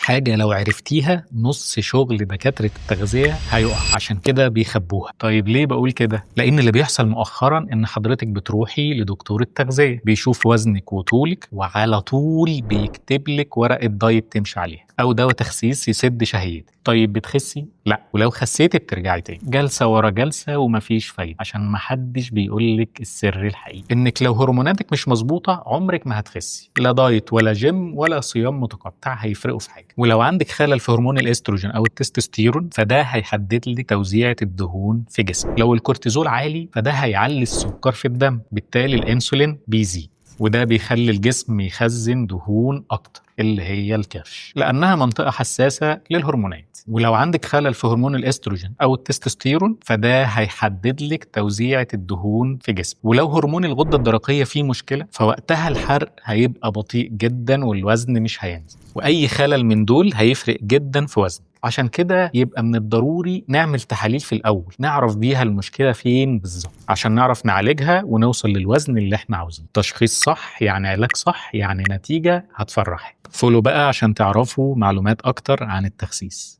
حاجة لو عرفتيها نص شغل دكاترة التغذية هيقع، عشان كده بيخبوها. طيب ليه بقول كده؟ لأن اللي بيحصل مؤخرا إن حضرتك بتروحي لدكتور التغذية بيشوف وزنك وطولك وعلى طول بيكتب لك ورقة دايت تمشي عليها أو دواء تخسيس يسد شهيتك. طيب بتخسي؟ لا، ولو خسيتي بترجعي تاني جلسة ورا جلسة ومفيش فايدة، عشان محدش بيقولك السر الحقيقي إنك لو هرموناتك مش مظبوطة عمرك ما هتخسي، لا دايت ولا جيم ولا صيام متقطع هيفرقوا في حاجة. ولو عندك خلل في هرمون الاستروجين او التستوستيرون فده هيحدد لك توزيعة الدهون في جسمك. لو الكورتيزول عالي فده هيعلي السكر في الدم، بالتالي الانسولين بيزيد وده بيخلي الجسم يخزن دهون اكتر اللي هي الكرش، لانها منطقه حساسه للهرمونات. ولو عندك خلل في هرمون الاستروجين او التستوستيرون فده هيحدد لك توزيعه الدهون في جسمك. ولو هرمون الغده الدرقيه فيه مشكله فوقتها الحرق هيبقى بطيء جدا والوزن مش هينزل، واي خلل من دول هيفرق جدا في وزن. عشان كده يبقى من الضروري نعمل تحاليل في الأول نعرف بيها المشكلة فين بالظبط، عشان نعرف نعالجها ونوصل للوزن اللي احنا عاوزينه. تشخيص صح يعني علاج صح يعني نتيجة هتفرحك. فولو بقى عشان تعرفوا معلومات أكتر عن التخسيس.